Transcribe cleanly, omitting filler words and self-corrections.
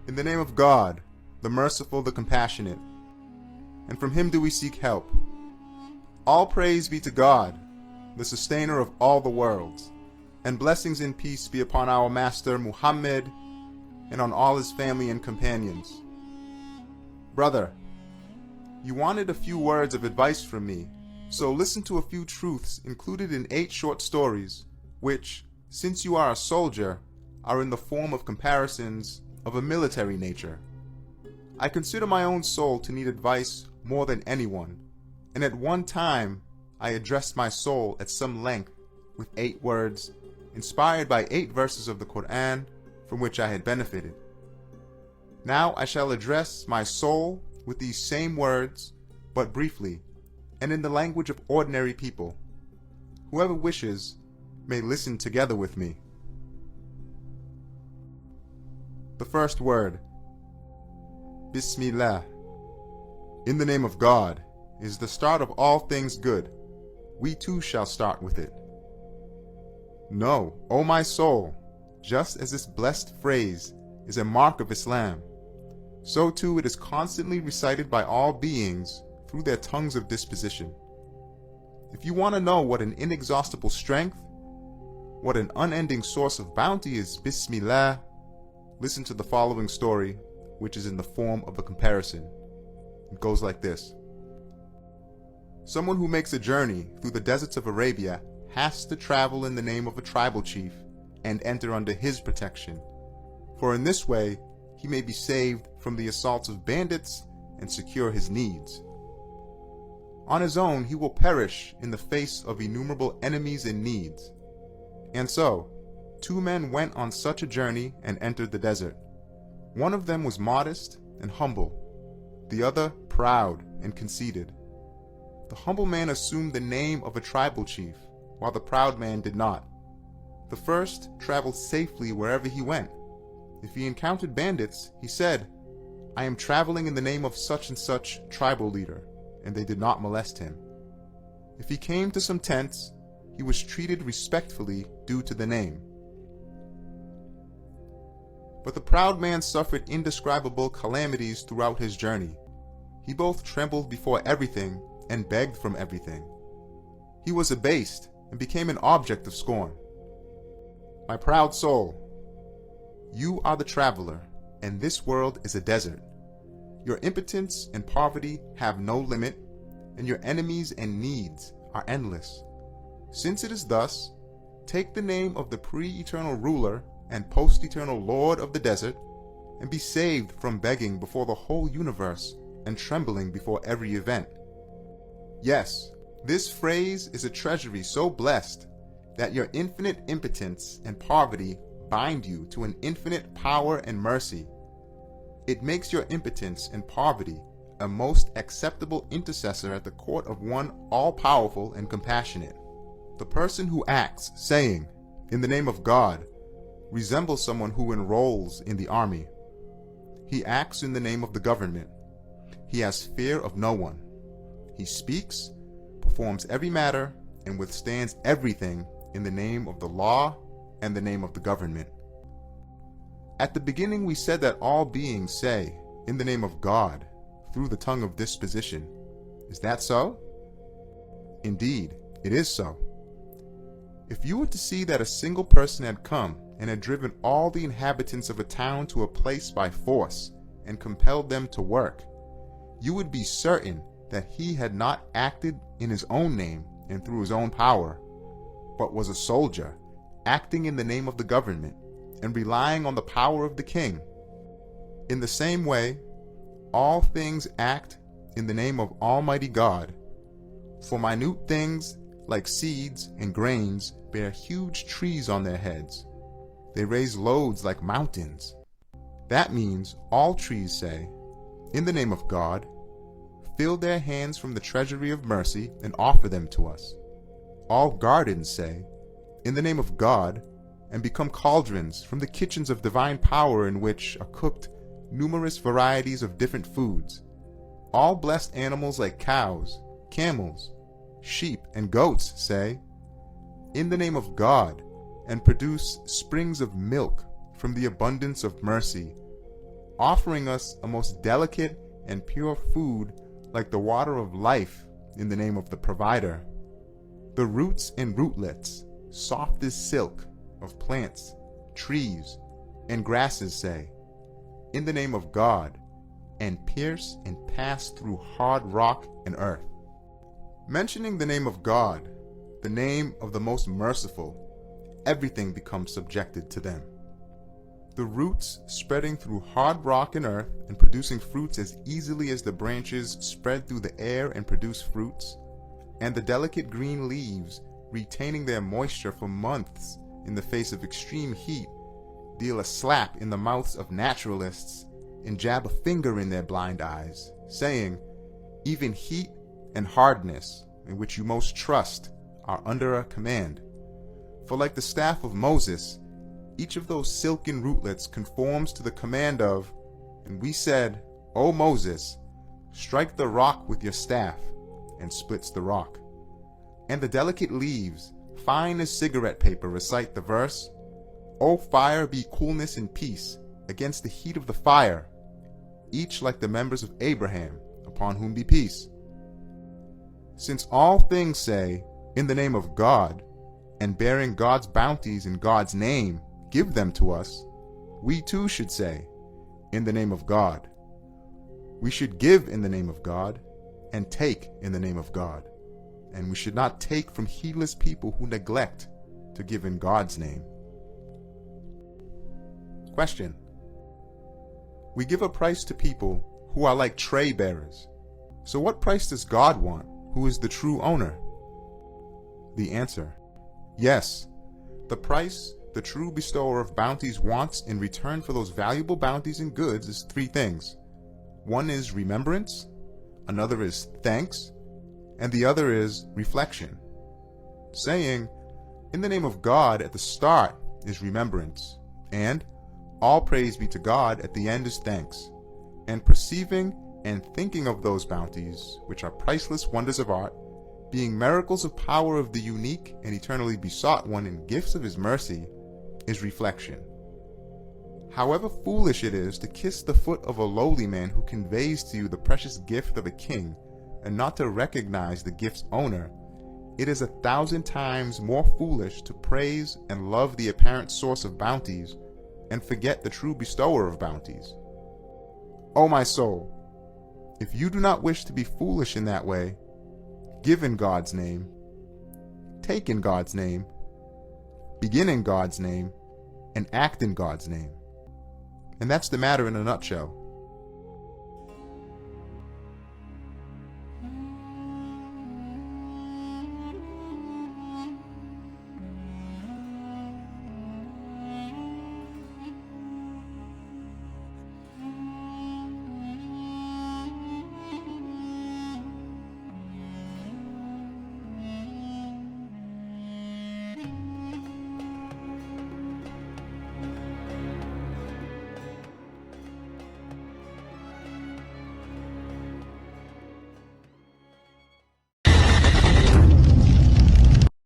In the name of God, the merciful, the compassionate, and from Him do we seek help. All praise be to God, the sustainer of all the worlds, and blessings and peace be upon our Master Muhammad and on all his family and companions. Brother, you wanted a few words of advice from me, so listen to a few truths included in 8 short stories, which, since you are a soldier, are in the form of comparisons of a military nature. I consider my own soul to need advice more than anyone, and at one time I addressed my soul at some length with 8 words, inspired by 8 verses of the Quran from which I had benefited. Now I shall address my soul with these same words, but briefly, and in the language of ordinary people. Whoever wishes may listen together with me. The first word, Bismillah. In the name of God is the start of all things good. We too shall start with it. Know, O my soul, just as this blessed phrase is a mark of Islam, so too it is constantly recited by all beings through their tongues of disposition. If you want to know what an inexhaustible strength, what an unending source of bounty is Bismillah, listen to the following story, which is in the form of a comparison. It goes like this. Someone who makes a journey through the deserts of Arabia has to travel in the name of a tribal chief and enter under his protection, for in this way he may be saved from the assaults of bandits and secure his needs. On his own he will perish in the face of innumerable enemies and needs. And so, 2 men went on such a journey and entered the desert. One of them was modest and humble, the other proud and conceited. The humble man assumed the name of a tribal chief, while the proud man did not. The first traveled safely wherever he went. If he encountered bandits, he said, "I am traveling in the name of such and such tribal leader," and they did not molest him. If he came to some tents, he was treated respectfully due to the name. But the proud man suffered indescribable calamities throughout his journey. He both trembled before everything and begged from everything. He was abased and became an object of scorn. My proud soul, you are the traveler, and this world is a desert. Your impotence and poverty have no limit, and your enemies and needs are endless. Since it is thus, take the name of the pre-eternal ruler and post-eternal lord of the desert, and be saved from begging before the whole universe and trembling before every event. Yes, this phrase is a treasury so blessed that your infinite impotence and poverty bind you to an infinite power and mercy. It makes your impotence and poverty a most acceptable intercessor at the court of one all-powerful and compassionate. The person who acts, saying, "In the name of God," resembles someone who enrolls in the army. He acts in the name of the government. He has fear of no one. He speaks, performs every matter, and withstands everything in the name of the law and the name of the government. At the beginning we said that all beings say, "In the name of God," through the tongue of disposition. Is that so? Indeed, it is so. If you were to see that a single person had come and had driven all the inhabitants of a town to a place by force and compelled them to work, you would be certain that he had not acted in his own name and through his own power, but was a soldier, acting in the name of the government and relying on the power of the king. In the same way, all things act in the name of Almighty God. For minute things, like seeds and grains, bear huge trees on their heads. They raise loads like mountains. That means all trees say, "In the name of God," fill their hands from the treasury of mercy and offer them to us. All gardens say, "In the name of God," and become cauldrons from the kitchens of divine power in which are cooked numerous varieties of different foods. All blessed animals like cows, camels, sheep, and goats say, "In the name of God," and produce springs of milk from the abundance of mercy. offering us a most delicate and pure food like the water of life in the name of the provider. The roots and rootlets, soft as silk, of plants, trees, and grasses say, in the name of God, and pierce and pass through hard rock and earth. Mentioning the name of God, the name of the most merciful, everything becomes subjected to them. The roots spreading through hard rock and earth and producing fruits as easily as the branches spread through the air and produce fruits, and the delicate green leaves retaining their moisture for months in the face of extreme heat, deal a slap in the mouths of naturalists and jab a finger in their blind eyes, saying, even heat and hardness, in which you most trust, are under a command. For like the staff of Moses, each of those silken rootlets conforms to the command of, and we said, O Moses, strike the rock with your staff, and splits the rock. And the delicate leaves, fine as cigarette paper, recite the verse, O fire, be coolness and peace against the heat of the fire, each like the members of Abraham, upon whom be peace. Since all things say, in the name of God, and bearing God's bounties in God's name, give them to us, we too should say, in the name of God. We should give in the name of God, and take in the name of God. And we should not take from heedless people who neglect to give in God's name. Question. We give a price to people who are like tray bearers. So what price does God want, who is the true owner? The answer. Yes, the price the true bestower of bounties wants in return for those valuable bounties and goods is three things. One is remembrance, another is thanks, and the other is reflection. Saying, in the name of God at the start is remembrance, and all praise be to God at the end is thanks, and perceiving and thinking of those bounties, which are priceless wonders of art, being miracles of power of the unique and eternally besought one and gifts of his mercy, is reflection. However foolish it is to kiss the foot of a lowly man who conveys to you the precious gift of a king, and not to recognize the gift's owner, it is 1,000 times more foolish to praise and love the apparent source of bounties, and forget the true bestower of bounties. O my soul, if you do not wish to be foolish in that way, give in God's name, take in God's name, begin in God's name, and act in God's name. And that's the matter in a nutshell.